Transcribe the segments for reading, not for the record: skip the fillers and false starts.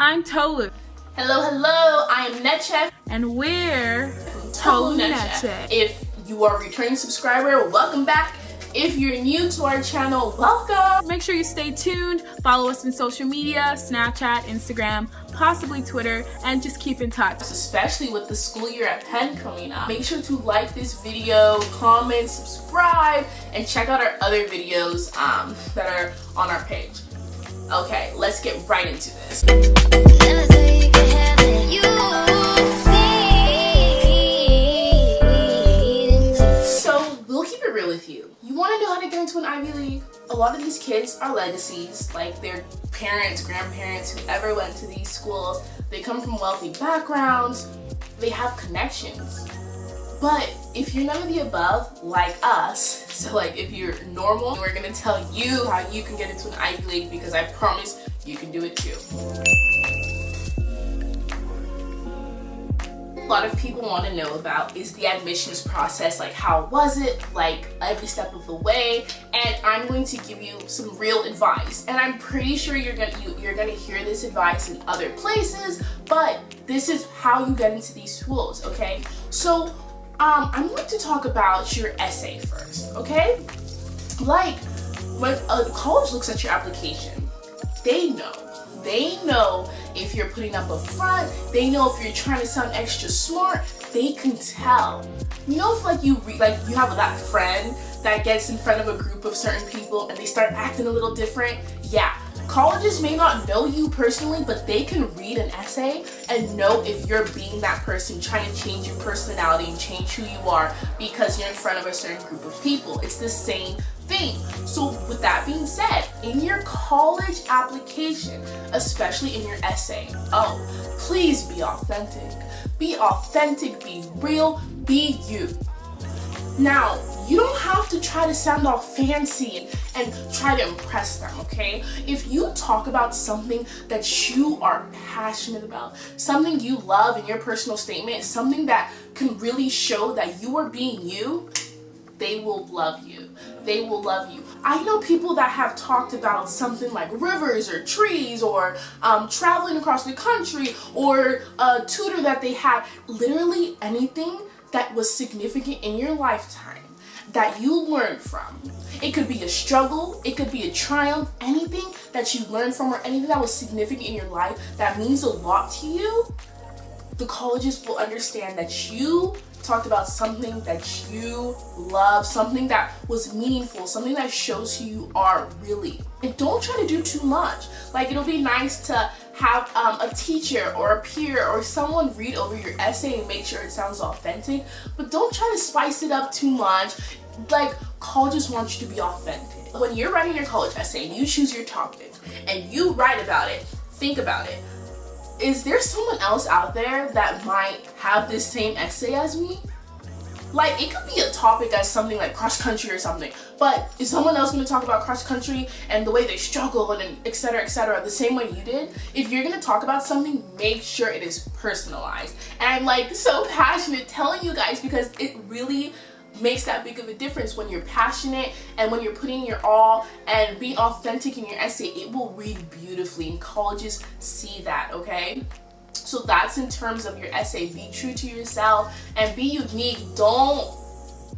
I'm Tolu. Hello, hello, I am NetChef. And we're Tolu NetChef. If you are a returning subscriber, welcome back. If you're new to our channel, welcome. Make sure you stay tuned, follow us on social media, Snapchat, Instagram, possibly Twitter, and just keep in touch. Especially with the school year at Penn coming up. Make sure to like this video, comment, subscribe, and check out our other videos that are on our page. Okay, let's get right into this. With you. You want to know how to get into an Ivy League? A lot of these kids are legacies, like their parents, grandparents, whoever went to these schools. They come from wealthy backgrounds, they have connections. But if you're none of the above, like us, so like if you're normal, we're gonna tell you how you can get into an Ivy League because I promise you can do it too. A lot of people want to know about is the admissions process, like how was it, like every step of the way, and I'm going to give you some real advice. And I'm pretty sure you're gonna hear this advice in other places, but this is how you get into these schools, okay? So I'm going to talk about your essay first, okay? Like when a college looks at your application, they know if you're putting up a front, they know if you're trying to sound extra smart, they can tell. You know, if like you have that friend that gets in front of a group of certain people and they start acting a little different? Yeah, colleges may not know you personally, but they can read an essay and know if you're being that person trying to change your personality and change who you are because you're in front of a certain group of people. It's the same thing. So with that being said, in your college application, especially in your essay, please be authentic. Be authentic, be real, be you. Now, you don't have to try to sound all fancy and try to impress them, okay? If you talk about something that you are passionate about, something you love in your personal statement, something that can really show that you are being you, they will love you. They will love you. I know people that have talked about something like rivers or trees or traveling across the country or a tutor that they had. Literally anything that was significant in your lifetime that you learned from. It could be a struggle, it could be a triumph, anything that you learned from or anything that was significant in your life that means a lot to you. The colleges will understand that you talked about something that you love, something that was meaningful, something that shows who you are really. And don't try to do too much. Like, it'll be nice to have a teacher or a peer or someone read over your essay and make sure it sounds authentic, but don't try to spice it up too much. Like, colleges want you to be authentic. When you're writing your college essay and you choose your topic and you write about it, think about it. Is there someone else out there that might have this same essay as me? Like, it could be a topic as something like cross country or something, but is someone else going to talk about cross country and the way they struggle and etc., the same way you did? If you're going to talk about something, make sure it is personalized. And I'm like so passionate telling you guys because it really makes that big of a difference. When you're passionate and when you're putting your all and being authentic in your essay, it will read beautifully, and colleges see that, okay? So that's in terms of your essay. Be true to yourself and be unique. You don't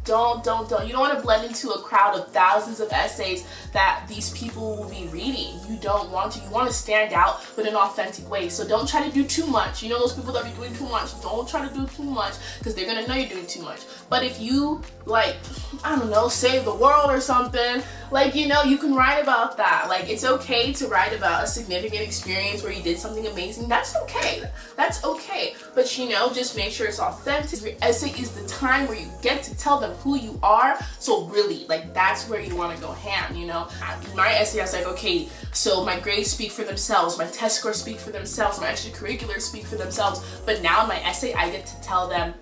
want to blend into a crowd of thousands of essays that these people will be reading. You don't want to. You want to stand out but in an authentic way. So don't try to do too much. You know those people that be doing too much? Don't try to do too much because they're going to know you're doing too much. But if you, like, I don't know, save the world or something, like, you know, you can write about that. Like, it's okay to write about a significant experience where you did something amazing. That's okay. That's okay. But, you know, just make sure it's authentic. Your essay is the time where you get to tell them who you are. So really, like, that's where you want to go ham, you know? My essay, I was like, okay, so my grades speak for themselves, my test scores speak for themselves, my extracurriculars speak for themselves, but now in my essay, I get to tell them,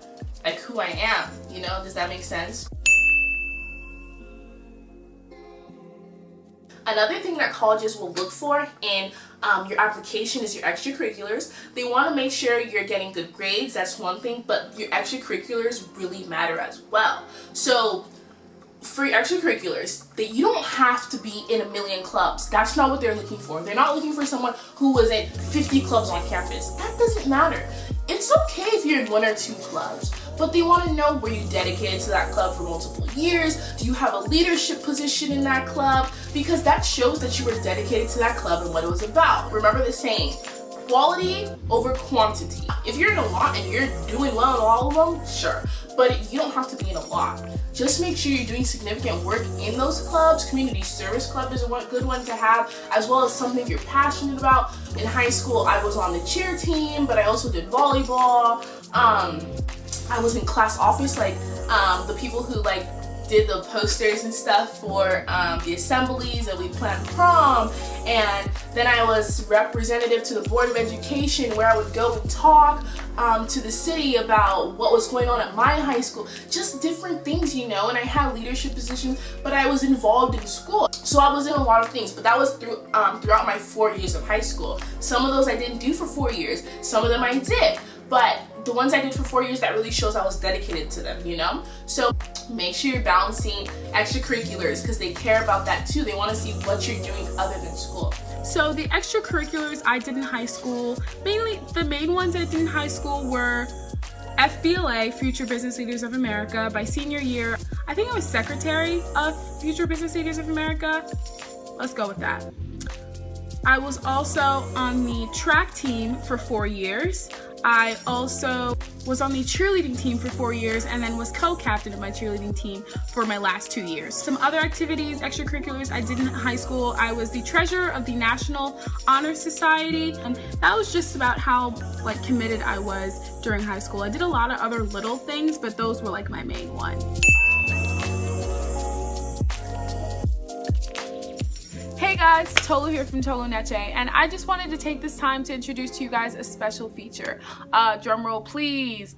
like, who I am, you know? Does that make sense? Another thing that colleges will look for in your application is your extracurriculars. They want to make sure you're getting good grades, that's one thing, but your extracurriculars really matter as well. So for extracurriculars, that you don't have to be in a million clubs. That's not what they're looking for. They're not looking for someone who was in 50 clubs on campus. That doesn't matter. It's okay if you're in 1 or 2 clubs, but they want to know, were you dedicated to that club for multiple years? Do you have a leadership position in that club? Because that shows that you were dedicated to that club and what it was about. Remember the saying, quality over quantity. If you're in a lot and you're doing well in all of them, sure, but you don't have to be in a lot. Just make sure you're doing significant work in those clubs. Community service club is a good one to have, as well as something you're passionate about. In high school, I was on the cheer team, but I also did volleyball. I was in class office, like the people who like did the posters and stuff for the assemblies, and we planned prom. And then I was representative to the Board of Education, where I would go and talk to the city about what was going on at my high school. Just different things, you know. And I had leadership positions, but I was involved in school. So I was in a lot of things, but that was throughout my 4 years of high school. Some of those I didn't do for 4 years. Some of them I did. But the ones I did for 4 years, that really shows I was dedicated to them, you know? So make sure you're balancing extracurriculars, because they care about that too. They want to see what you're doing other than school. So the extracurriculars I did in high school, mainly the main ones I did in high school were FBLA, Future Business Leaders of America. By senior year, I think I was secretary of Future Business Leaders of America. Let's go with that. I was also on the track team for 4 years. I also was on the cheerleading team for 4 years, and then was co-captain of my cheerleading team for my last 2 years. Some other activities, extracurriculars I did in high school, I was the treasurer of the National Honor Society, and that was just about how like committed I was during high school. I did a lot of other little things, but those were like my main one. Hey guys, Tolu here from Tolu Neche, and I just wanted to take this time to introduce to you guys a special feature. Drum roll please.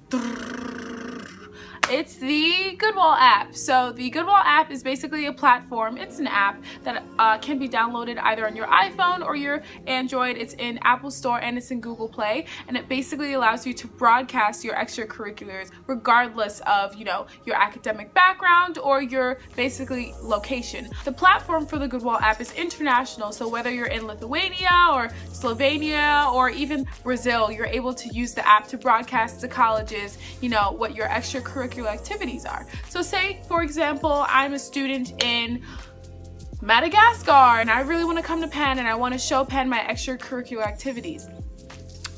It's the GOODWALL app. So the GOODWALL app is basically a platform. It's an app that can be downloaded either on your iPhone or your Android. It's in Apple Store and it's in Google Play, and it basically allows you to broadcast your extracurriculars regardless of, you know, your academic background or your basically location. The platform for the GOODWALL app is international, so whether you're in Lithuania or Slovenia or even Brazil, you're able to use the app to broadcast to colleges, you know, what your extracurricular activities are. So say, for example, I'm a student in Madagascar and I really want to come to Penn and I want to show Penn my extracurricular activities.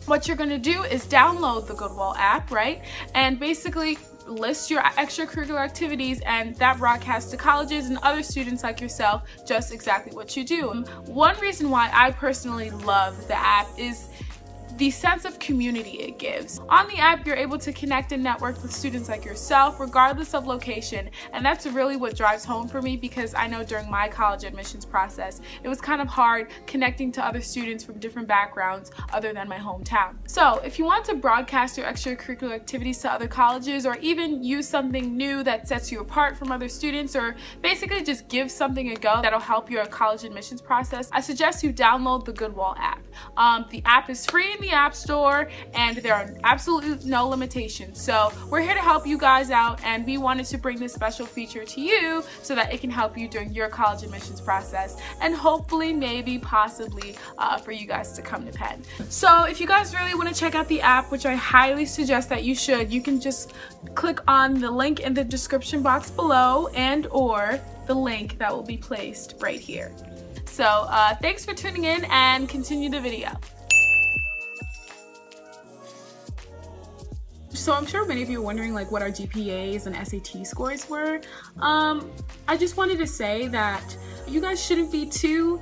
What you're going to do is download the GOODWALL app, right? And basically list your extracurricular activities, and that broadcasts to colleges and other students like yourself just exactly what you do. One reason why I personally love the app is the sense of community it gives. On the app, you're able to connect and network with students like yourself, regardless of location, and that's really what drives home for me, because I know during my college admissions process, it was kind of hard connecting to other students from different backgrounds other than my hometown. So if you want to broadcast your extracurricular activities to other colleges, or even use something new that sets you apart from other students, or basically just give something a go that'll help your college admissions process, I suggest you download the GOODWALL app. The app is free in the App Store, and there are absolutely no limitations. So we're here to help you guys out, and we wanted to bring this special feature to you so that it can help you during your college admissions process, and hopefully, maybe, possibly for you guys to come to Penn. So if you guys really want to check out the app, which I highly suggest that you should, you can just click on the link in the description box below, and or the link that will be placed right here. So thanks for tuning in, and continue the video. So I'm sure many of you are wondering like what our GPAs and SAT scores were. I just wanted to say that you guys shouldn't be too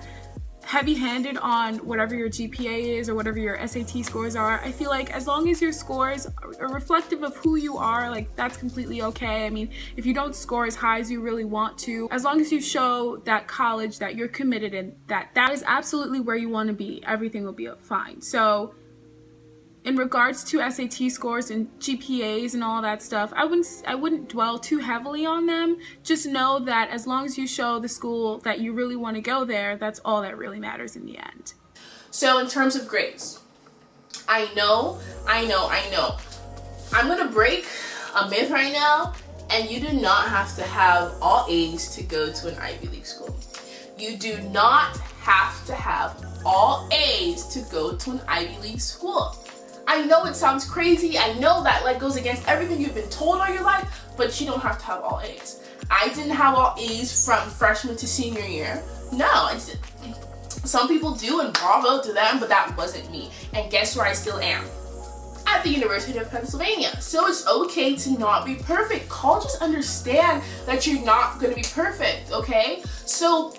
heavy-handed on whatever your GPA is or whatever your SAT scores are. I feel like as long as your scores are reflective of who you are, like that's completely okay. I mean, if you don't score as high as you really want to, as long as you show that college that you're committed and that is absolutely where you want to be, everything will be fine. So in regards to SAT scores and GPAs and all that stuff, I wouldn't dwell too heavily on them. Just know that as long as you show the school that you really want to go there, that's all that really matters in the end. So in terms of grades, I know. I'm gonna break a myth right now, And you do not have to have all A's to go to an Ivy League school. You do not have to have all A's to go to an Ivy League school. I know it sounds crazy. I know that like goes against everything you've been told all your life, but you don't have to have all A's. I didn't have all A's from freshman to senior year. No, some people do, and bravo to them, but that wasn't me. And guess where I still am? At the University of Pennsylvania. So it's okay to not be perfect. Colleges understand that you're not going to be perfect, okay? So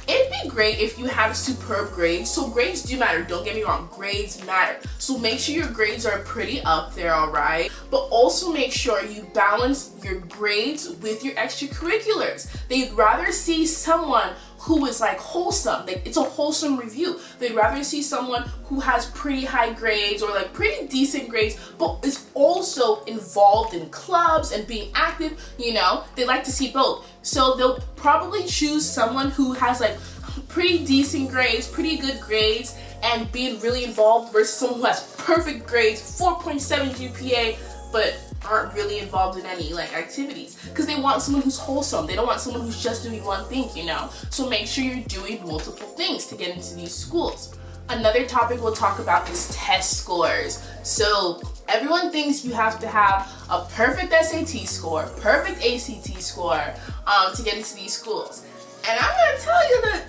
it'd be great if you have superb grades. So grades do matter, don't get me wrong, grades matter. So make sure your grades are pretty up there, alright? But also make sure you balance your grades with your extracurriculars. They'd rather see someone who is like wholesome, like it's a wholesome review. They'd rather see someone who has pretty high grades or like pretty decent grades, but is also involved in clubs and being active, you know? They like to see both. So they'll probably choose someone who has like pretty decent grades, pretty good grades, and being really involved versus someone who has perfect grades, 4.7 GPA, but aren't really involved in any like activities, because they want someone who's wholesome. They don't want someone who's just doing one thing, you know? So make sure you're doing multiple things to get into these schools. Another topic we'll talk about is test scores. So everyone thinks you have to have a perfect SAT score, perfect ACT score to get into these schools. And I'm gonna tell you that,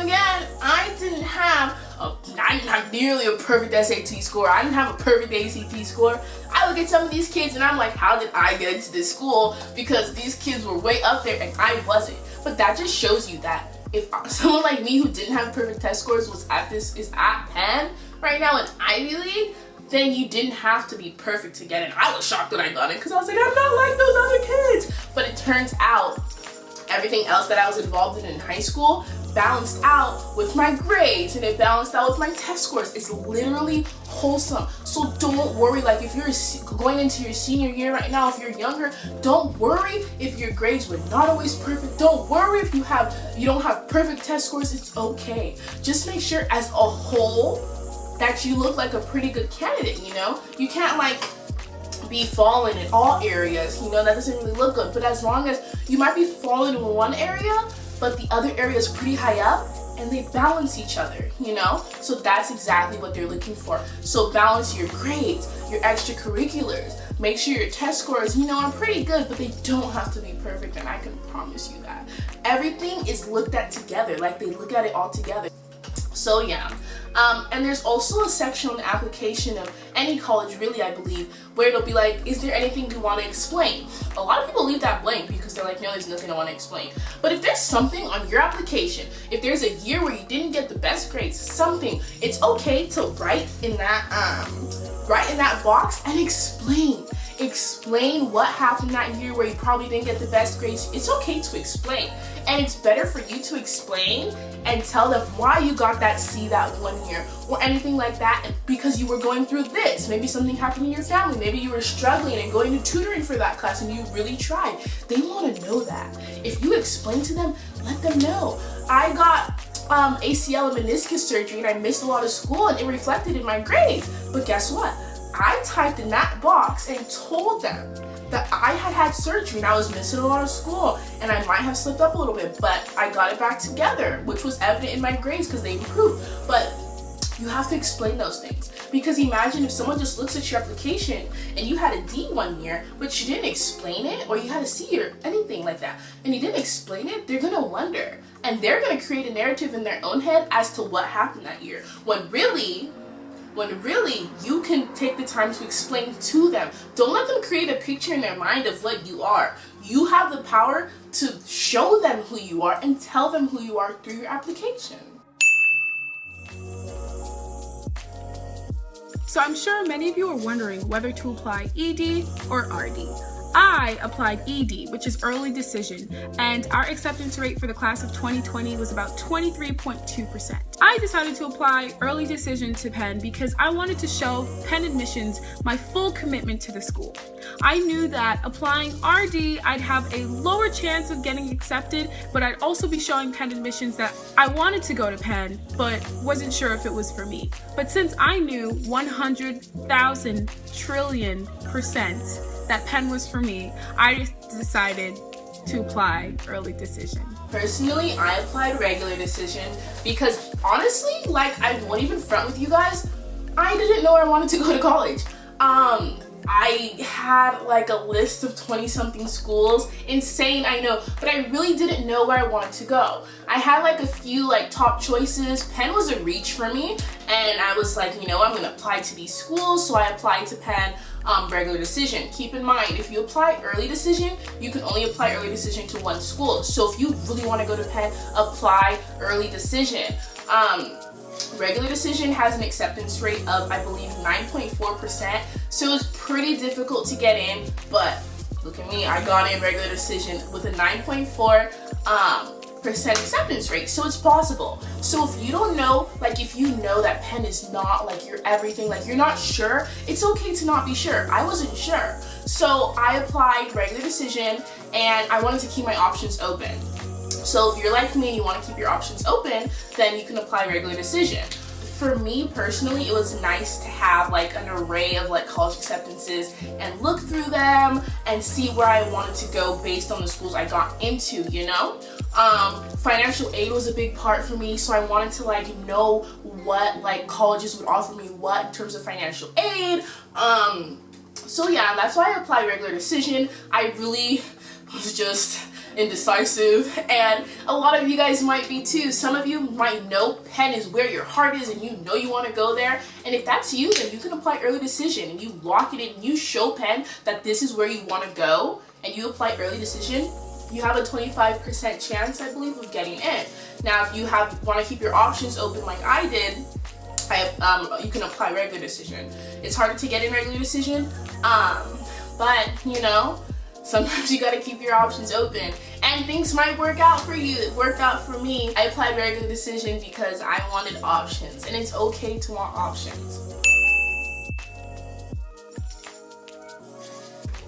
again, I didn't have nearly a perfect SAT score. I didn't have a perfect ACT score. I look at some of these kids and I'm like, how did I get into this school? Because these kids were way up there and I wasn't. But that just shows you that if someone like me who didn't have perfect test scores is at Penn right now in Ivy League, then you didn't have to be perfect to get in. I was shocked when I got in because I was like, I'm not like those other kids. But it turns out everything else that I was involved in high school balanced out with my grades, and it balanced out with my test scores. It's literally wholesome. So don't worry, like if you're going into your senior year right now, if you're younger, don't worry if your grades were not always perfect. Don't worry if you don't have perfect test scores. It's okay. Just make sure as a whole that you look like a pretty good candidate, you know? You can't like be falling in all areas, you know, that doesn't really look good. But as long as you might be falling in one area, but the other area is pretty high up and they balance each other, you know? So that's exactly what they're looking for. So balance your grades, your extracurriculars, make sure your test scores, you know, are pretty good, but they don't have to be perfect, and I can promise you that. Everything is looked at together, like they look at it all together. So yeah. And there's also a section on the application of any college, really, I believe, where it'll be like, is there anything you want to explain? A lot of people leave that blank because they're like, no, there's nothing I want to explain. But if there's something on your application, if there's a year where you didn't get the best grades, something, it's okay to write in that box and explain. Explain what happened that year where you probably didn't get the best grades. It's okay to explain. And it's better for you to explain and tell them why you got that C that one year or anything like that, because you were going through this. Maybe something happened in your family. Maybe you were struggling and going to tutoring for that class and you really tried. They want to know that. If you explain to them, let them know. I got ACL and meniscus surgery and I missed a lot of school and it reflected in my grades. But guess what? I typed in that box and told them that I had surgery and I was missing a lot of school and I might have slipped up a little bit, but I got it back together, which was evident in my grades because they improved. But you have to explain those things, because imagine if someone just looks at your application and you had a D one year, but you didn't explain it, or you had a C or anything like that, and you didn't explain it, they're gonna wonder. And they're gonna create a narrative in their own head as to what happened that year, when really you can take the time to explain to them. Don't let them create a picture in their mind of what you are. You have the power to show them who you are and tell them who you are through your application. So I'm sure many of you are wondering whether to apply ED or RD. I applied ED, which is early decision, and our acceptance rate for the class of 2020 was about 23.2%. I decided to apply early decision to Penn because I wanted to show Penn admissions my full commitment to the school. I knew that applying RD, I'd have a lower chance of getting accepted, but I'd also be showing Penn admissions that I wanted to go to Penn, but wasn't sure if it was for me. But since I knew 100,000 trillion% that Penn was for me, I decided to apply early decision. Personally, I applied regular decision because honestly, like, I won't even front with you guys, I didn't know I wanted to go to college. I had like a list of 20-something schools. Insane, I know, but I really didn't know where I wanted to go. I had like a few like top choices. Penn was a reach for me, and I was like, you know, I'm gonna apply to these schools, so I applied to Penn regular decision. Keep in mind, if you apply early decision, you can only apply early decision to one school. So if you really want to go to Penn, apply early decision. Regular decision has an acceptance rate of, I believe, 9.4%, so it's pretty difficult to get in, but look at me, I got in regular decision with a 9.4% acceptance rate, so it's possible. So if you don't know, like if you know that Penn is not like your everything, like you're not sure, it's okay to not be sure. I wasn't sure, so I applied regular decision, and I wanted to keep my options open. So if you're like me and you want to keep your options open, then you can apply regular decision. For me personally, it was nice to have like an array of like college acceptances and look through them and see where I wanted to go based on the schools I got into, you know? Financial aid was a big part for me, so I wanted to like know what like colleges would offer me what in terms of financial aid. So yeah, that's why I applied regular decision. I really was just indecisive, and a lot of you guys might be too. Some of you might know Penn is where your heart is and you know you want to go there, and if that's you, then you can apply early decision and you lock it in. You show Penn that this is where you want to go and you apply early decision, you have a 25% chance, I believe, of getting in. Now if you want to keep your options open like I did, you can apply regular decision. It's harder to get in regular decision, but you know, sometimes you gotta keep your options open, and things might work out for you. It worked out for me. I applied regular decision because I wanted options, and it's okay to want options.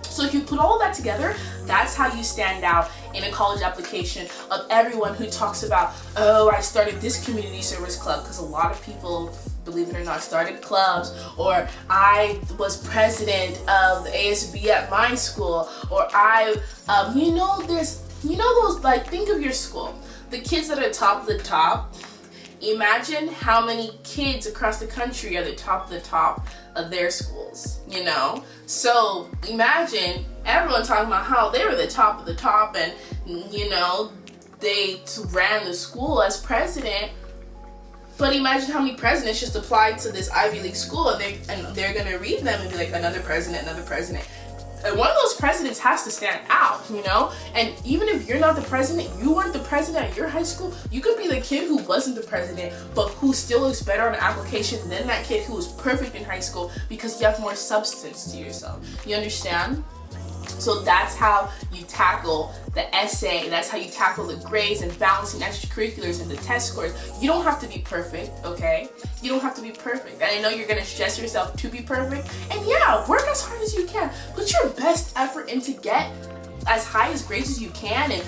So if you put all of that together, that's how you stand out in a college application of everyone who talks about, oh, I started this community service club, because a lot of people, believe it or not, started clubs, or I was president of the ASB at my school, or you know those, like, think of your school, the kids that are top of the top. Imagine how many kids across the country are the top of their schools, you know? So imagine everyone talking about how they were the top of the top, and you know, they ran the school as president. But imagine how many presidents just applied to this Ivy League school, and they're gonna read them and be like, another president, another president. And one of those presidents has to stand out, you know? And even if you're not the president, you weren't the president at your high school, you could be the kid who wasn't the president, but who still looks better on an application than that kid who was perfect in high school, because you have more substance to yourself. You understand? So that's how you tackle the essay, that's how you tackle the grades and balancing extracurriculars and the test scores. You don't have to be perfect, okay? You don't have to be perfect. And I know you're gonna stress yourself to be perfect. And yeah, work as hard as you can. Put your best effort in to get as high as grades as you can, and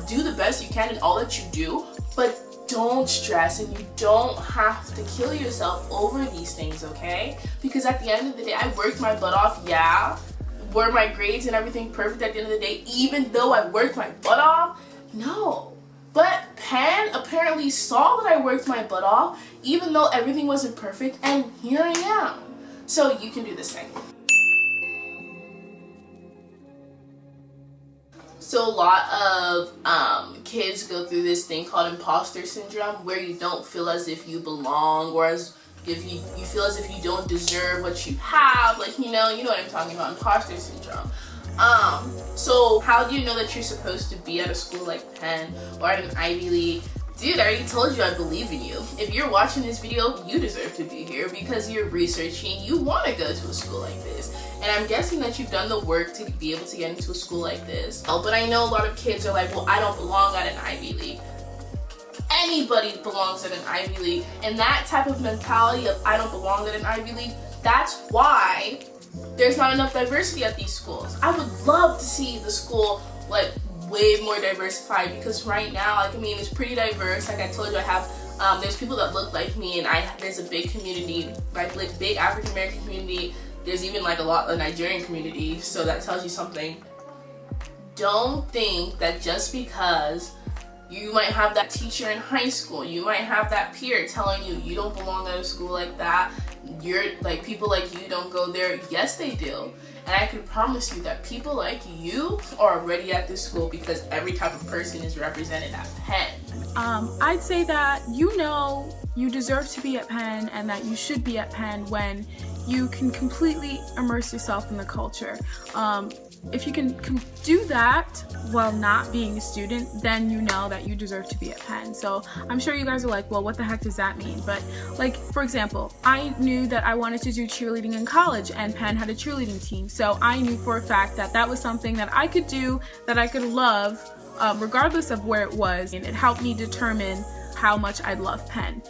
do the best you can in all that you do. But don't stress, and you don't have to kill yourself over these things, okay? Because at the end of the day, I worked my butt off, yeah. Were my grades and everything perfect at the end of the day, even though I worked my butt off? No. But Penn apparently saw that I worked my butt off, even though everything wasn't perfect, and here I am. So you can do the same. So a lot of kids go through this thing called imposter syndrome, where you don't feel as if you belong, or as if you feel as if you don't deserve what you have, like, you know what I'm talking about, imposter syndrome. So how do you know that you're supposed to be at a school like Penn or at an Ivy League? Dude, I already told you I believe in you. If you're watching this video, you deserve to be here because you're researching, you want to go to a school like this. And I'm guessing that you've done the work to be able to get into a school like this. Oh, but I know a lot of kids are like, well, I don't belong at an Ivy League. Anybody belongs at an Ivy League, and that type of mentality of I don't belong at an Ivy League, that's why there's not enough diversity at these schools. I would love to see the school like way more diversified, because right now, like, I mean, it's pretty diverse. Like I told you, I have there's people that look like me, and there's a big community, like big African American community. there's even like a lot of Nigerian community, so that tells you something. Don't think that just because you might have that teacher in high school, you might have that peer telling you you don't belong at a school like that, you're like, people like you don't go there. Yes, they do. And I can promise you that people like you are already at this school because every type of person is represented at Penn. I'd say that you know you deserve to be at Penn and that you should be at Penn when you can completely immerse yourself in the culture. If you can do that while not being a student, then you know that you deserve to be at Penn. So I'm sure you guys are like, well, what the heck does that mean? But like, for example, I knew that I wanted to do cheerleading in college, and Penn had a cheerleading team. So I knew for a fact that that was something that I could do, that I could love, regardless of where it was. And it helped me determine how much I love Penn.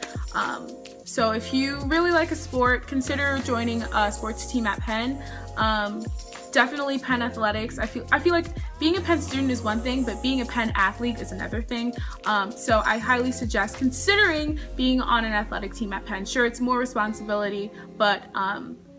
So if you really like a sport, consider joining a sports team at Penn. Definitely Penn athletics. I feel like being a Penn student is one thing, but being a Penn athlete is another thing. So I highly suggest considering being on an athletic team at Penn. Sure, it's more responsibility, but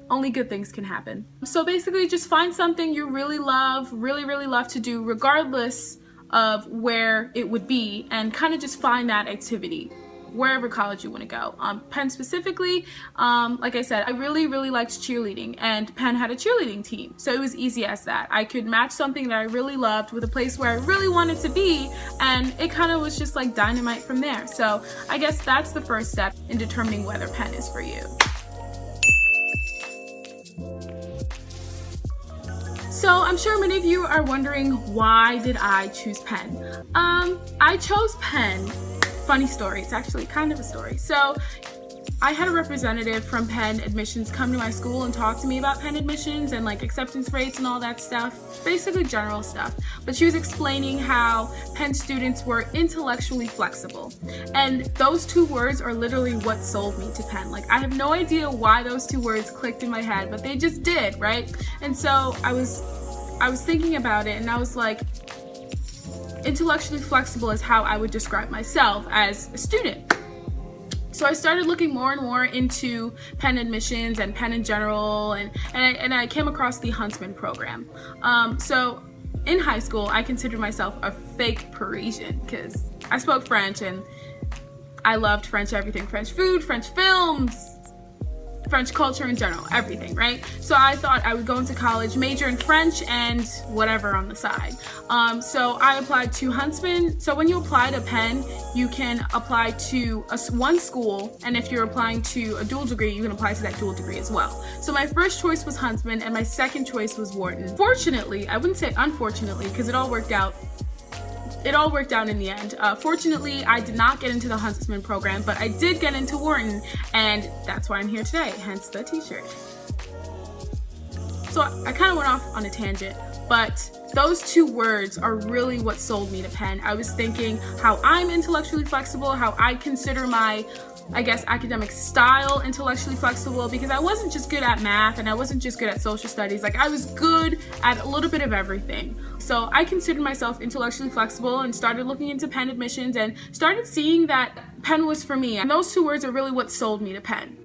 only good things can happen. So basically, just find something you really love to do, regardless of where it would be, and kind of just find that activity wherever college you want to go. Penn specifically, like I said, I really liked cheerleading, and Penn had a cheerleading team, so it was easy as that. I could match something that I really loved with a place where I really wanted to be, and it kind of was just like dynamite from there. So I guess that's the first step in determining whether Penn is for you. So I'm sure many of you are wondering, why did I choose Penn? I chose Penn. Funny story, it's actually kind of a story. So I had a representative from Penn admissions come to my school and talk to me about Penn admissions and like acceptance rates and all that stuff, basically general stuff. But she was explaining how Penn students were intellectually flexible. And those two words are literally what sold me to Penn. Like, I have no idea why those two words clicked in my head, but they just did, right? And so I was thinking about it, and I was like, intellectually flexible is how I would describe myself as a student. So I started looking more and more into Penn admissions and Penn in general, and I came across the Huntsman program. So in high school, I considered myself a fake Parisian because I spoke French and I loved French everything. French food, French films, French culture in general, everything, right? So I thought I would go into college, major in French and whatever on the side. So I applied to Huntsman. So when you apply to Penn, you can apply to one school, and if you're applying to a dual degree, you can apply to that dual degree as well. So my first choice was Huntsman, and my second choice was Wharton. Fortunately, I wouldn't say unfortunately, because it all worked out in the end. Fortunately, I did not get into the Huntsman program, but I did get into Wharton, and that's why I'm here today, hence the t-shirt. So I kind of went off on a tangent, but those two words are really what sold me to Penn. I was thinking how I'm intellectually flexible, how I consider my, I guess, academic style intellectually flexible, because I wasn't just good at math and I wasn't just good at social studies. Like, I was good at a little bit of everything. So I considered myself intellectually flexible and started looking into Penn admissions and started seeing that Penn was for me. And those two words are really what sold me to Penn.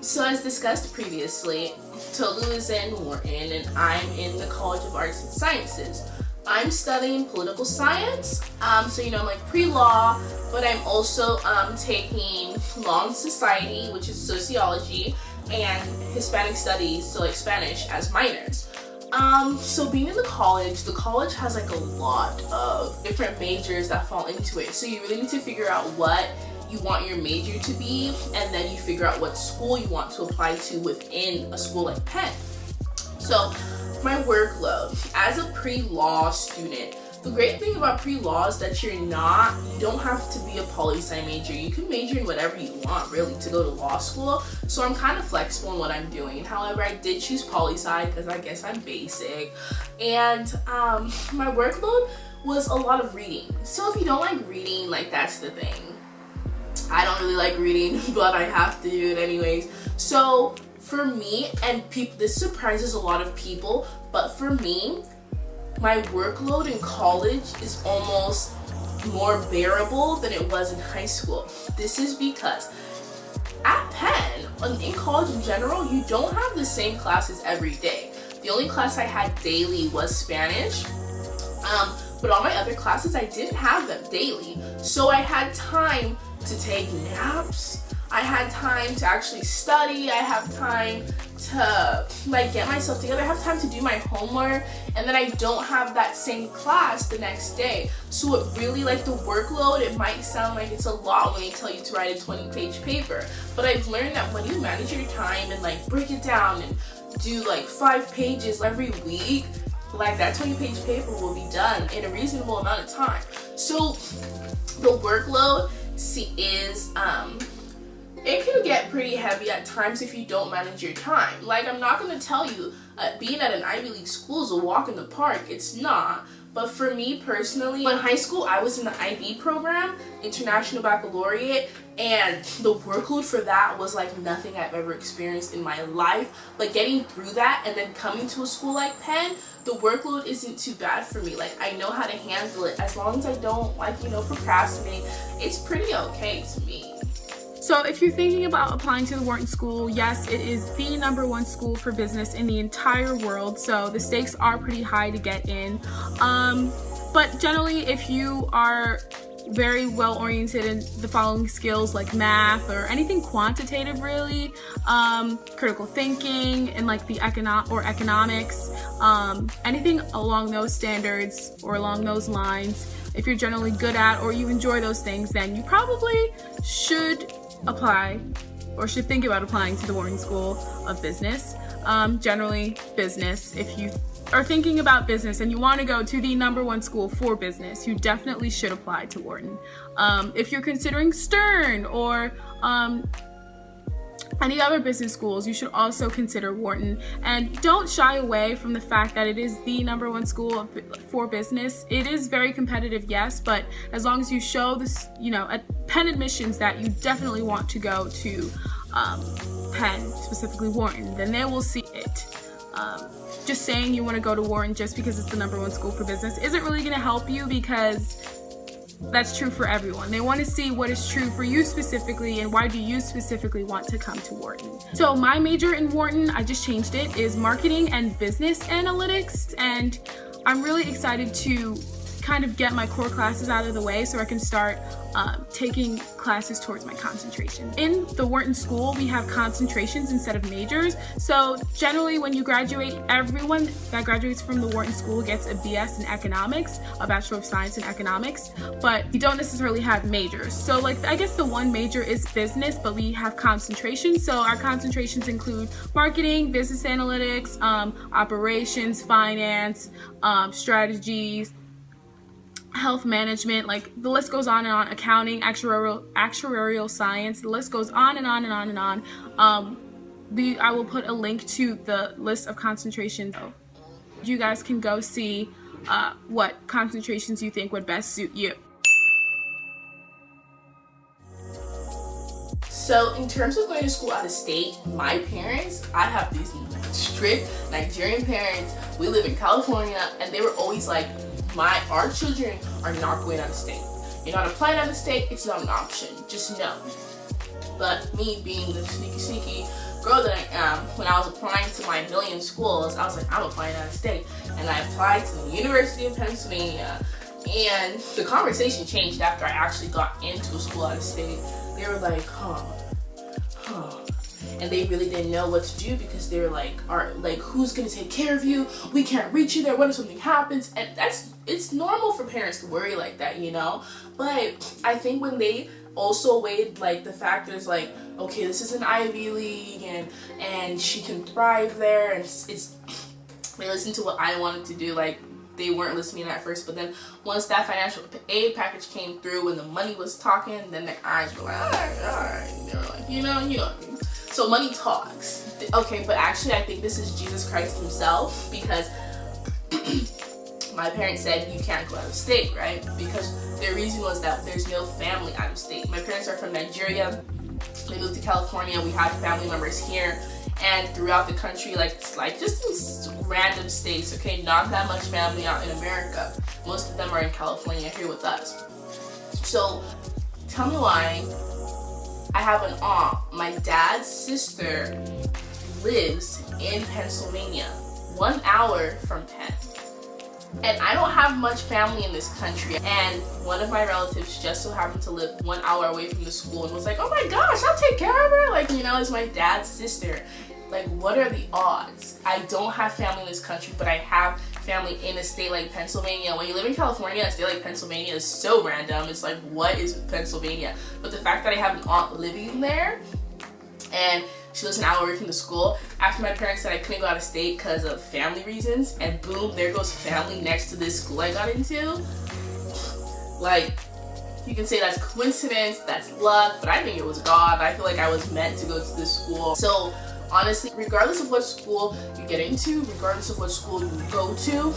So as discussed previously, Tolu is in Wharton and I'm in the College of Arts and Sciences. I'm studying political science, so I'm like pre-law, but I'm also taking law and society, which is sociology, and Hispanic studies, so like Spanish, as minors. So being in the college has like a lot of different majors that fall into it. So you really need to figure out what you want your major to be, and then you figure out what school you want to apply to within a school like Penn. So my workload as a pre-law student, the great thing about pre-law is that you don't have to be a poli-sci major. You can major in whatever you want, really, to go to law school. So I'm kind of flexible in what I'm doing. However, I did choose poli-sci because I guess I'm basic. And my workload was a lot of reading. So if you don't like reading, like, that's the thing. I don't really like reading, but I have to do it anyways. So for me, and this surprises a lot of people, but for me, my workload in college is almost more bearable than it was in high school. This is because at Penn, in college in general, you don't have the same classes every day. The only class I had daily was Spanish, but all my other classes, I didn't have them daily. So I had time to take naps, I had time to actually study, I have time to like get myself together, I have time to do my homework, and then I don't have that same class the next day. So it really, like, the workload, it might sound like it's a lot when they tell you to write a 20-page paper, but I've learned that when you manage your time and like break it down and do like 5 pages every week, like that 20-page paper will be done in a reasonable amount of time. So the workload is it can get pretty heavy at times if you don't manage your time. Like, I'm not going to tell you being at an Ivy League school is a walk in the park. It's not. But for me personally, in high school, I was in the IB program, International Baccalaureate, and the workload for that was like nothing I've ever experienced in my life. But getting through that and then coming to a school like Penn, the workload isn't too bad for me. Like, I know how to handle it. As long as I don't, like, procrastinate, it's pretty okay to me. So if you're thinking about applying to the Wharton School, yes, it is the #1 school for business in the entire world, so the stakes are pretty high to get in. But generally, if you are very well oriented in the following skills like math or anything quantitative really, critical thinking and like the economics, anything along those standards or along those lines, if you're generally good at or you enjoy those things, then you probably should apply or should think about applying to the Wharton School of Business. Generally business. If you are thinking about business and you want to go to the #1 school for business, you definitely should apply to Wharton. If you're considering Stern or any other business schools, you should also consider Wharton. And don't shy away from the fact that it is the #1 school for business. It is very competitive, yes, but as long as you show this, at Penn admissions that you definitely want to go to Penn, specifically Wharton, then they will see it. Just saying you want to go to Wharton just because it's the #1 school for business isn't really going to help you, because that's true for everyone. They want to see what is true for you specifically and why do you specifically want to come to Wharton. So my major in Wharton, I just changed it, is marketing and business analytics, and I'm really excited to kind of get my core classes out of the way so I can start taking classes towards my concentration. In the Wharton School, we have concentrations instead of majors. So generally when you graduate, everyone that graduates from the Wharton School gets a BS in economics, a Bachelor of Science in economics, but you don't necessarily have majors. So like, I guess the one major is business, but we have concentrations. So our concentrations include marketing, business analytics, operations, finance, strategies, health management, like the list goes on and on, accounting, actuarial science, the list goes on and on and on and on. I will put a link to the list of concentrations. You guys can go see what concentrations you think would best suit you. So in terms of going to school out of state, my parents, I have these strict Nigerian parents. We live in California, and they were always like, our children are not going out of state. You're not applying out of state, it's not an option, just no. But me being the sneaky girl that I am, when I was applying to my million schools, I was like, I'm applying out of state. And I applied to the University of Pennsylvania, and the conversation changed after I actually got into a school out of state. They were like, and they really didn't know what to do, because they were like, who's gonna take care of you? We can't reach you there. What if something happens? And it's normal for parents to worry like that, But I think when they also weighed like the factors, like, okay, this is an Ivy League, and she can thrive there, and they listened to what I wanted to do. Like, they weren't listening at first, but then once that financial aid package came through and the money was talking, then their eyes were like, all right. They were like, you know what I mean? So money talks. Okay, but actually I think this is Jesus Christ himself, because my parents said you can't go out of state, right? Because their reason was that there's no family out of state. My parents are from Nigeria. They moved to California. We have family members here and throughout the country, like just in random states, okay? Not that much family out in America. Most of them are in California here with us. So tell me why I have an aunt, my my dad's sister lives in Pennsylvania, 1 hour from Penn. And I don't have much family in this country, and one of my relatives just so happened to live 1 hour away from the school and was like, oh my gosh, I'll take care of her, like, you know, it's my dad's sister. Like, what are the odds? I don't have family in this country, but I have family in a state like Pennsylvania. When you live in California, a state like Pennsylvania is so random. It's like, what is Pennsylvania? But the fact that I have an aunt living there, and she lives an hour away from the school, after my parents said I couldn't go out of state because of family reasons, and boom, there goes family next to this school I got into. Like, you can say that's coincidence, that's luck, but I think it was God. I feel like I was meant to go to this school. So honestly, regardless of what school you get into, regardless of what school you go to,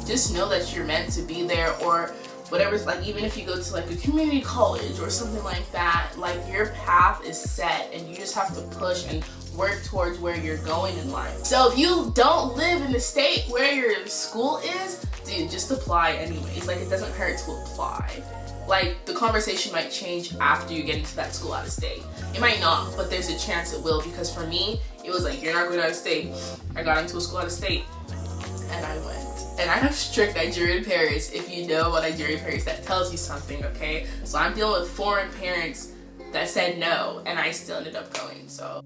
just know that you're meant to be there, or whatever. Like, even if you go to like a community college or something like that, like, your path is set and you just have to push and work towards where you're going in life. So if you don't live in the state where your school is, dude, just apply anyways. Like, it doesn't hurt to apply. Like, the conversation might change after you get into that school out of state. It might not, but there's a chance it will, because for me, it was like, you're not going out of state. I got into a school out of state, and I went. And I have strict Nigerian parents. If you know about Nigerian parents, that tells you something, okay? So I'm dealing with foreign parents that said no, and I still ended up going, so.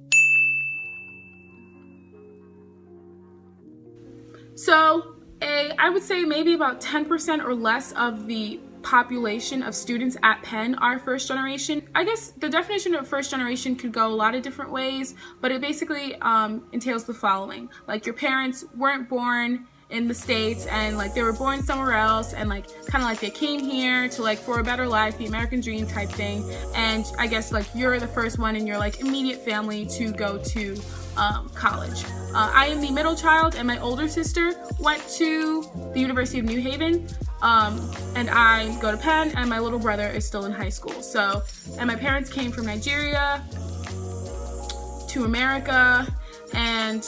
So I would say maybe about 10% or less of the population of students at Penn are first generation. I guess the definition of first generation could go a lot of different ways, but it basically entails the following. Like, your parents weren't born in the States, and like they were born somewhere else, and like kind of like they came here to like for a better life, the American dream type thing. And I guess like you're the first one in your like immediate family to go to college. I am the middle child, and my older sister went to the University of New Haven, and I go to Penn, and my little brother is still in high school. So, and my parents came from Nigeria to America, and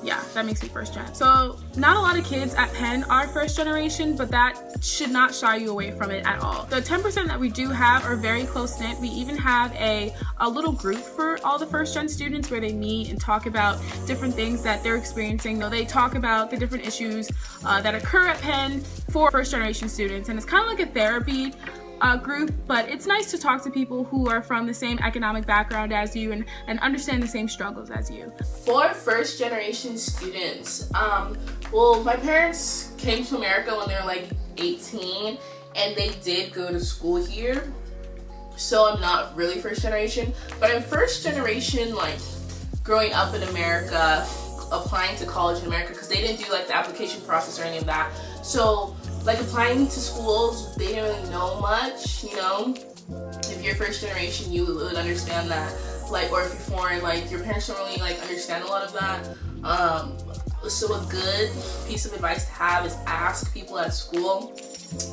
yeah, that makes me first gen. So not a lot of kids at Penn are first generation, but that should not shy you away from it at all. The 10% that we do have are very close knit. We even have a little group for all the first gen students where they meet and talk about different things that they're experiencing. They talk about the different issues that occur at Penn for first generation students, and it's kind of like a therapy group, but it's nice to talk to people who are from the same economic background as you and understand the same struggles as you. For first generation students, well, my parents came to America when they were like 18, and they did go to school here, so I'm not really first generation, but I'm first generation like growing up in America, applying to college in America, because they didn't do like the application process or any of that. So like applying to schools, they didn't really know much, you know. If you're first generation, you would understand that. Like, or if you're foreign, like your parents don't really like understand a lot of that. So a good piece of advice to have is ask people at school,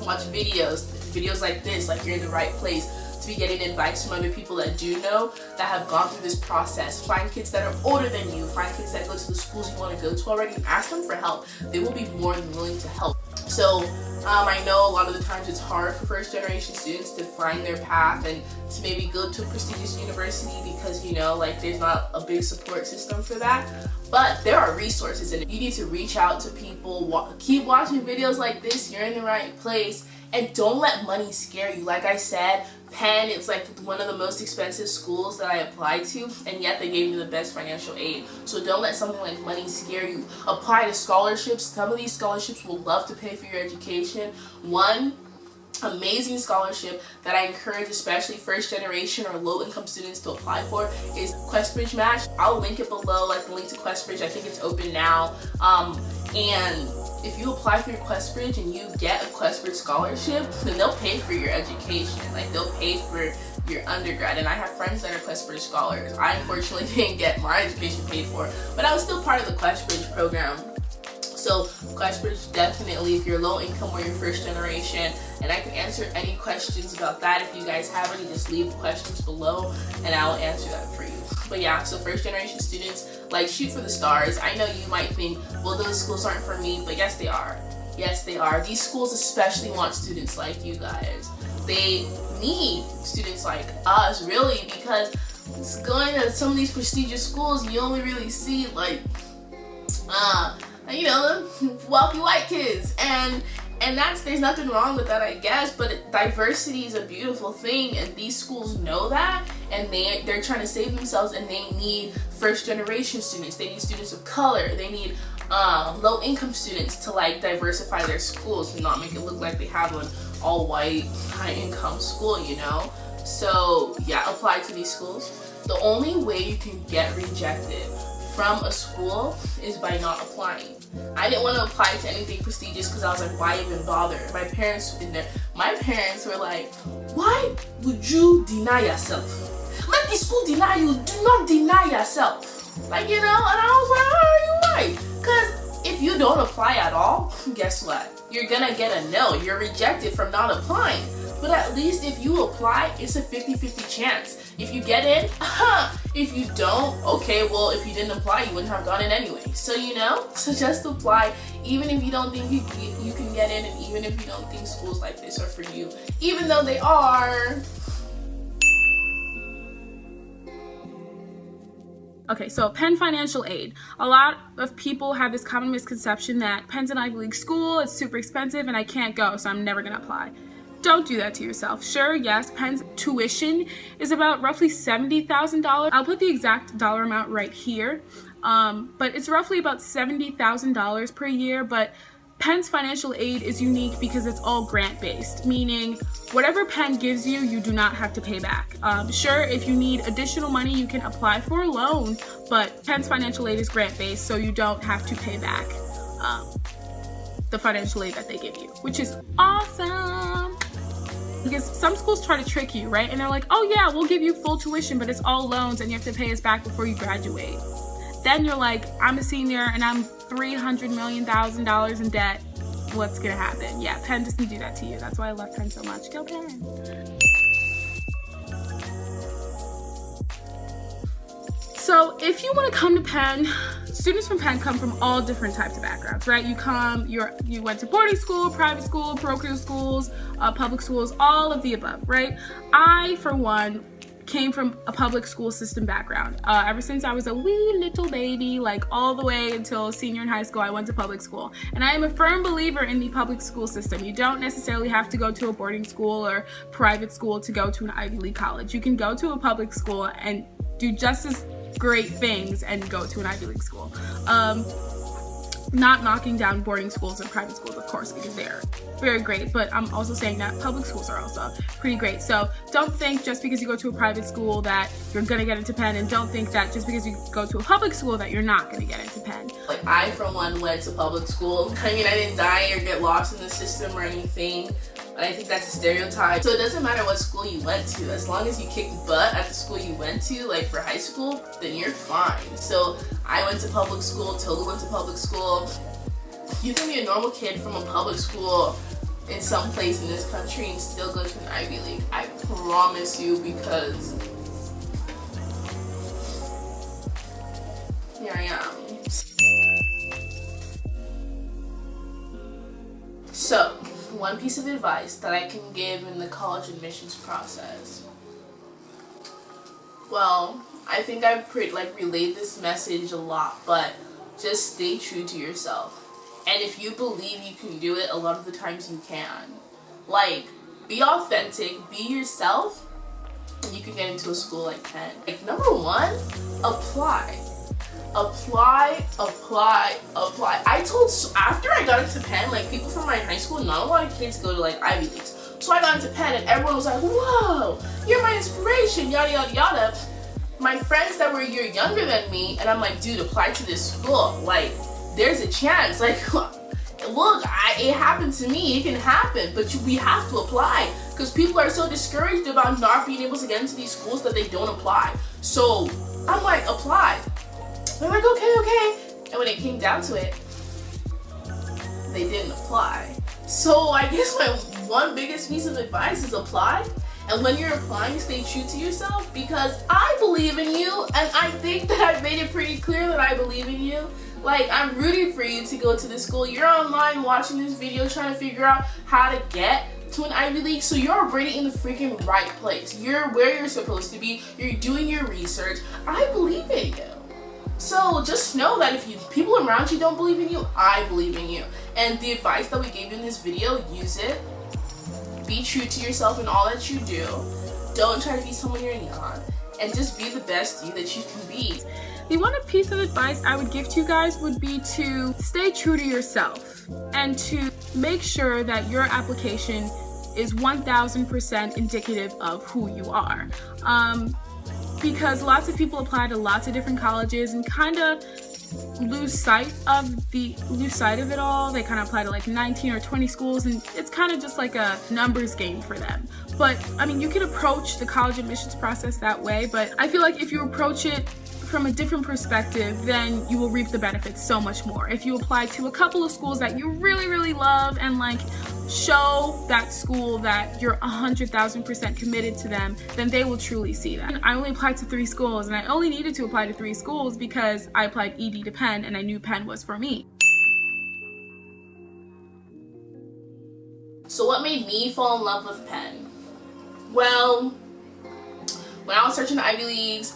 watch videos like this, like you're in the right place to be getting advice from other people that do know, that have gone through this process. Find kids that are older than you, find kids that go to the schools you want to go to already, ask them for help. They will be more than willing to help. So I know a lot of the times it's hard for first generation students to find their path and to maybe go to a prestigious university because, you know, like there's not a big support system for that. But there are resources, and you need to reach out to people, keep watching videos like this, you're in the right place, and don't let money scare you. Like I said, Penn, it's like one of the most expensive schools that I applied to, and yet they gave me the best financial aid. So don't let something like money scare you. Apply to scholarships. Some of these scholarships will love to pay for your education. One amazing scholarship that I encourage especially first generation or low income students to apply for is Questbridge Match. I'll link it below, like the link to Questbridge. I think it's open now. And if you apply for your Questbridge and you get a Questbridge scholarship, then they'll pay for your education. Like they'll pay for your undergrad. And I have friends that are Questbridge scholars. I unfortunately didn't get my education paid for, but I was still part of the Questbridge program. So Questbridge, definitely, if you're low income or you're first generation, and I can answer any questions about that. If you guys have any, just leave the questions below and I will answer that for you. But yeah, so first generation students, like, shoot for the stars. I know you might think, well, those schools aren't for me, but yes, they are. Yes, they are. These schools especially want students like you guys. They need students like us, really, because going to some of these prestigious schools, you only really see like wealthy white kids, and there's nothing wrong with that, I guess, but diversity is a beautiful thing, and these schools know that, and they're trying to save themselves, and they need first generation students, they need students of color, they need low income students to like diversify their schools and not make it look like they have an all white high income school, you know. So yeah, apply to these schools. The only way you can get rejected from a school is by not applying. I didn't want to apply to anything prestigious because I was like, why even bother? My parents were like, why would you deny yourself? Let the school deny you, do not deny yourself. Like, you know, and I was like, oh, you're right. Because if you don't apply at all, guess what? You're gonna get a no. You're rejected from not applying. But at least if you apply, it's a 50-50 chance. If you get in, if you don't, okay, well, if you didn't apply, you wouldn't have gotten in anyway. So, you know, so just apply, even if you don't think you can get in, and even if you don't think schools like this are for you, even though they are. Okay, so Penn Financial Aid. A lot of people have this common misconception that Penn's an Ivy League school, it's super expensive, and I can't go, so I'm never gonna apply. Don't do that to yourself. Sure, yes, Penn's tuition is about roughly $70,000. I'll put the exact dollar amount right here, but it's roughly about $70,000 per year, but Penn's financial aid is unique because it's all grant-based, meaning whatever Penn gives you, you do not have to pay back. Sure, if you need additional money, you can apply for a loan, but Penn's financial aid is grant-based, so you don't have to pay back the financial aid that they give you, which is awesome. Because some schools try to trick you, right? And they're like, oh yeah, we'll give you full tuition, but it's all loans and you have to pay us back before you graduate. Then you're like, I'm a senior and I'm $300 million in debt. What's gonna happen? Yeah, Penn doesn't do that to you. That's why I love Penn so much. Go Penn. So if you want to come to Penn, students from Penn come from all different types of backgrounds, right? You went to boarding school, private school, parochial schools, public schools, all of the above, right? I, for one, came from a public school system background. Ever since I was a wee little baby, like all the way until senior in high school, I went to public school. And I am a firm believer in the public school system. You don't necessarily have to go to a boarding school or private school to go to an Ivy League college. You can go to a public school and do just as great things and go to an Ivy League school. Not knocking down boarding schools and private schools, of course, because they're very great, but I'm also saying that public schools are also pretty great. So don't think just because you go to a private school that you're gonna get into Penn, and don't think that just because you go to a public school that you're not gonna get into Penn. Like, I, for one, went to public school. I mean, I didn't die or get lost in the system or anything, but I think that's a stereotype. So it doesn't matter what school you went to, as long as you kicked butt at the school you went to, like for high school, then you're fine. So I went to public school, Toga went to public school. You can be a normal kid from a public school in some place in this country and still go to an Ivy League. I promise you, because here I am. So, one piece of advice that I can give in the college admissions process. Well, I think I've relayed this message a lot, but just stay true to yourself. And if you believe you can do it, a lot of the times you can. Like, be authentic, be yourself, and you can get into a school like Penn. Like, number one, apply. Apply. After I got into Penn, like, people from my high school, not a lot of kids go to like Ivy Leagues. So I got into Penn and everyone was like, whoa, you're my inspiration, yada yada yada. My friends that were a year younger than me, and I'm like, dude, apply to this school. Like, there's a chance. Like, look, it happened to me, it can happen, but we have to apply, because people are so discouraged about not being able to get into these schools that they don't apply. So I'm like, apply. They're like, okay. And when it came down to it, they didn't apply. So I guess my one biggest piece of advice is apply. And when you're applying, stay true to yourself, because I believe in you, and I think that I've made it pretty clear that I believe in you. Like, I'm rooting for you to go to this school. You're online watching this video trying to figure out how to get to an Ivy League, so you're already in the freaking right place. You're where you're supposed to be. You're doing your research. I believe in you. So just know that if people around you don't believe in you, I believe in you. And the advice that we gave you in this video, use it. Be true to yourself in all that you do. Don't try to be someone you're not. And just be the best you that you can be. The one piece of advice I would give to you guys would be to stay true to yourself and to make sure that your application is 1000% indicative of who you are. Because lots of people apply to lots of different colleges and kind of lose sight of it all. They kind of apply to like 19 or 20 schools, and it's kind of just like a numbers game for them. But I mean, you can approach the college admissions process that way, but I feel like if you approach it from a different perspective, then you will reap the benefits so much more. If you apply to a couple of schools that you really, really love and like show that school that you're 100,000% committed to them, then they will truly see that. I only applied to 3 schools, and I only needed to apply to 3 schools because I applied ED to Penn and I knew Penn was for me. So what made me fall in love with Penn? Well, when I was searching the Ivy Leagues,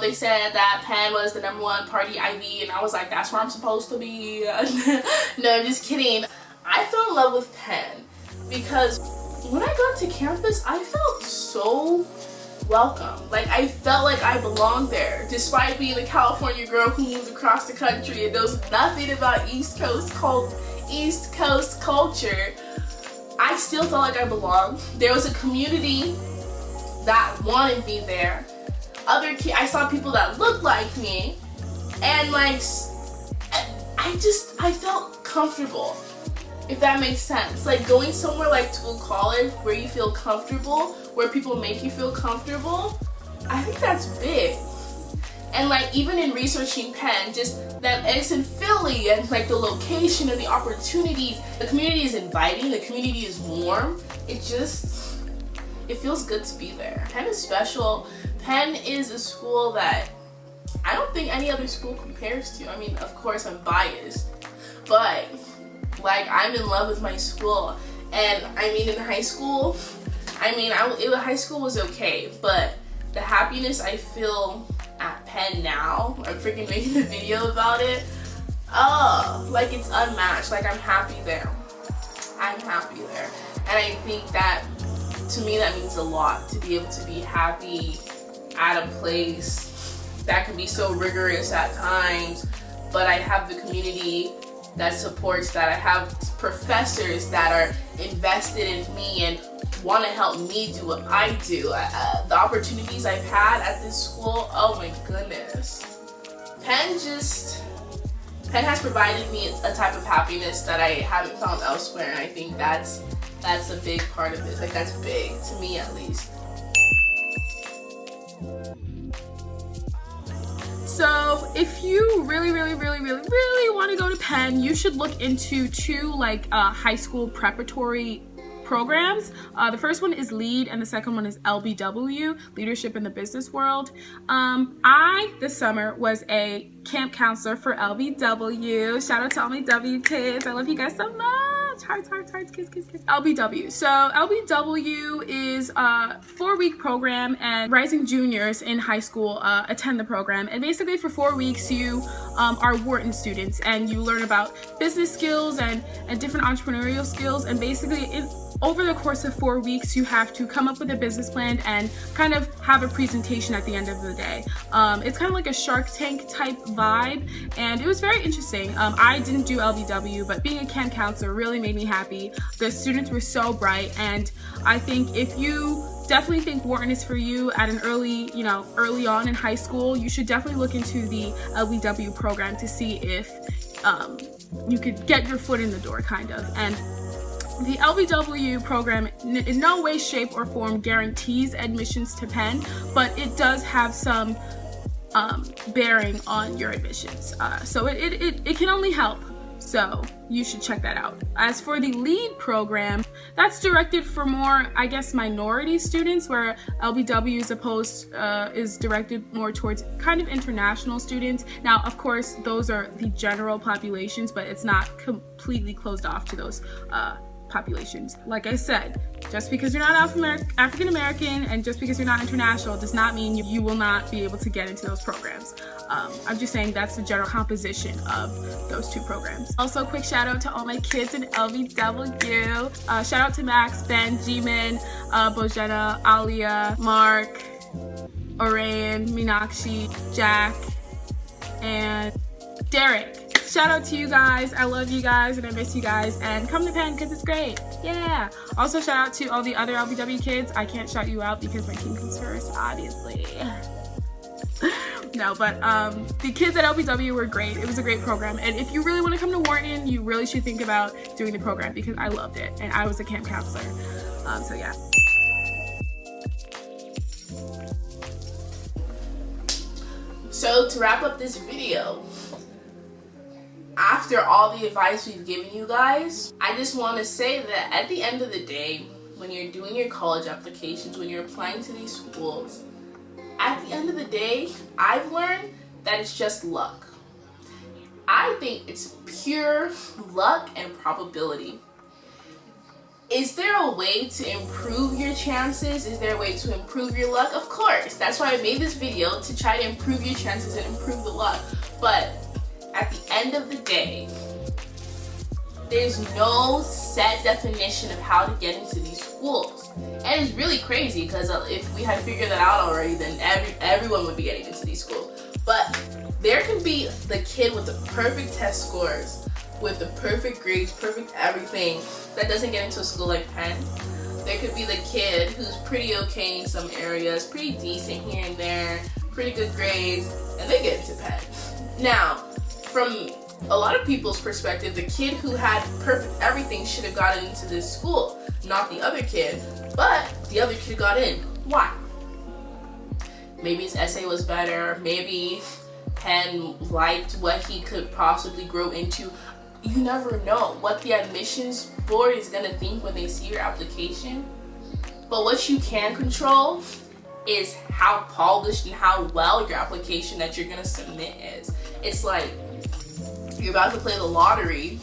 they said that Penn was the #1 party Ivy, and I was like, that's where I'm supposed to be. No, I'm just kidding. I fell in love with Penn because when I got to campus, I felt so welcome. Like, I felt like I belonged there, despite being a California girl who moved across the country and knows nothing about East Coast culture. I still felt like I belonged. There was a community that wanted me there. I saw people that looked like me, and like, I felt comfortable, if that makes sense. Like, going somewhere like to a college where you feel comfortable, where people make you feel comfortable, I think that's big. And like, even in researching Penn, just that it's in Philly and like the location and the opportunities, the community is inviting, the community is warm. It feels good to be there. Penn is special. Penn is a school that I don't think any other school compares to. I mean, of course I'm biased, but like, I'm in love with my school. And I mean, in high school, high school was okay, but the happiness I feel at Penn now, I'm freaking making a video about it, like, it's unmatched. Like, I'm happy there. I'm happy there. And I think that, to me, that means a lot, to be able to be happy at a place that can be so rigorous at times, but I have the community that supports that. I have professors that are invested in me and want to help me do what I do. The opportunities I've had at this school, oh my goodness. Penn has provided me a type of happiness that I haven't found elsewhere, and I think that's a big part of it. Like, that's big, to me at least. So if you really want to go to Penn, you should look into 2 like high school preparatory programs. The first one is LEAD and the second one is LBW, Leadership in the Business World. I, this summer, was a camp counselor for LBW. Shout out to all my W kids. I love you guys so much. Hearts, kiss. LBW. So LBW is a 4-week program, and rising juniors in high school attend the program. And basically for 4 weeks, you are Wharton students, and you learn about business skills and different entrepreneurial skills. And basically, over the course of 4 weeks, you have to come up with a business plan and kind of have a presentation at the end of the day. It's kind of like a Shark Tank type vibe, and it was very interesting. I didn't do LBW, but being a camp counselor really made me happy. The students were so bright, and I think if you definitely think Wharton is for you at an early on in high school, you should definitely look into the LBW program to see if you could get your foot in the door, kind of. And the LBW program in no way, shape, or form guarantees admissions to Penn, but it does have some bearing on your admissions. So it can only help. So you should check that out. As for the LEAD program, that's directed for more, I guess, minority students, where LBW is directed more towards kind of international students. Now, of course, those are the general populations, but it's not completely closed off to those populations. Like I said, just because you're not African American and just because you're not international does not mean you will not be able to get into those programs. I'm just saying that's the general composition of those two programs. Also, quick shout out to all my kids in LBW. Shout out to Max, Ben, Jimin, Bojena, Alia, Mark, Orion, Meenakshi, Jack, and Derek. Shout out to you guys. I love you guys and I miss you guys, and come to Penn because it's great. Yeah. Also shout out to all the other LBW kids. I can't shout you out because my team comes first, obviously. No, but the kids at LBW were great. It was a great program, and if you really want to come to Wharton, you really should think about doing the program because I loved it and I was a camp counselor. So yeah. So to wrap up this video, after all the advice we've given you guys, I just want to say that at the end of the day, when you're doing your college applications, when you're applying to these schools, at the end of the day, I've learned that it's just luck. I think it's pure luck and probability. Is there a way to improve your chances? Is there a way to improve your luck? Of course. That's why I made this video, to try to improve your chances and improve the luck. But at the end of the day, there's no set definition of how to get into these schools. And it's really crazy because if we had figured that out already, then everyone would be getting into these schools. But there can be the kid with the perfect test scores, with the perfect grades, perfect everything, that doesn't get into a school like Penn. There could be the kid who's pretty okay in some areas, pretty decent here and there, pretty good grades, and they get into Penn. Now, from a lot of people's perspective, the kid who had perfect everything should have gotten into this school, not the other kid, but the other kid got in. Why? Maybe his essay was better, maybe Penn liked what he could possibly grow into. You never know what the admissions board is gonna think when they see your application. But what you can control is how polished and how well your application that you're gonna submit is. It's like you're about to play the lottery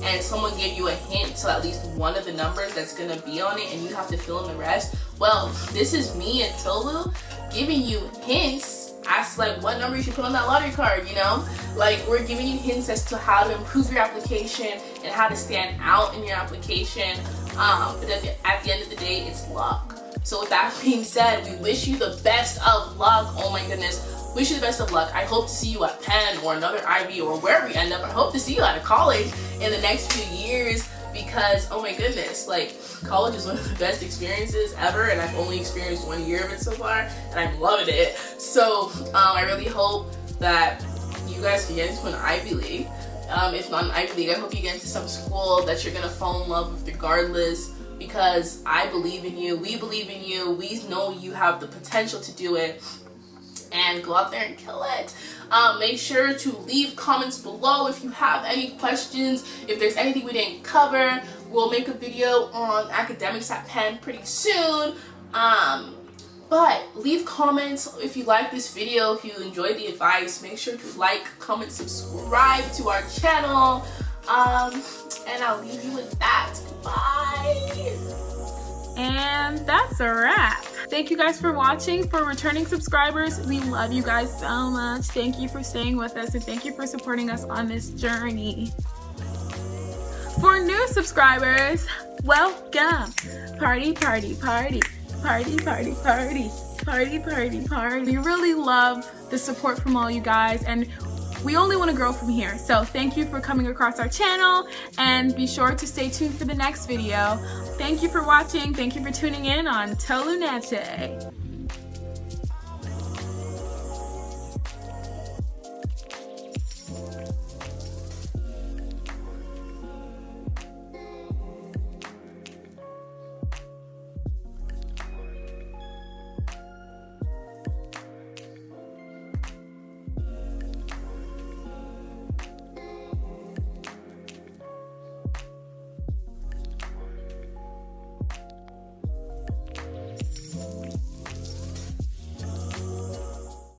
and someone gave you a hint to at least one of the numbers that's gonna be on it and you have to fill in the rest. Well, this is me and Tolu giving you hints as to like what number you should put on that lottery card, you know? Like, we're giving you hints as to how to improve your application and how to stand out in your application. But at the end of the day, it's luck. So with that being said, we wish you the best of luck. Oh my goodness. Wish you the best of luck. I hope to see you at Penn or another Ivy or wherever you end up. I hope to see you at a college in the next few years because, oh my goodness, like, college is one of the best experiences ever, and I've only experienced 1 year of it so far, and I'm loving it. So I really hope that you guys can get into an Ivy League. If not an Ivy League, I hope you get into some school that you're gonna fall in love with regardless, because I believe in you, we believe in you, we know you have the potential to do it, and go out there and kill it. Make sure to leave comments below if you have any questions, if there's anything we didn't cover. We'll make a video on academics at Penn pretty soon. But leave comments if you like this video, if you enjoyed the advice. Make sure to like, comment, subscribe to our channel. And I'll leave you with that. Bye. And that's a wrap. Thank you guys for watching. For returning subscribers, we love you guys so much. Thank you for staying with us and thank you for supporting us on this journey. For new subscribers, welcome. Party, party, party. Party, party, party. Party, party, party. We really love the support from all you guys, and we only want to grow from here. So thank you for coming across our channel, and be sure to stay tuned for the next video. Thank you for watching. Thank you for tuning in on Tolu Neche.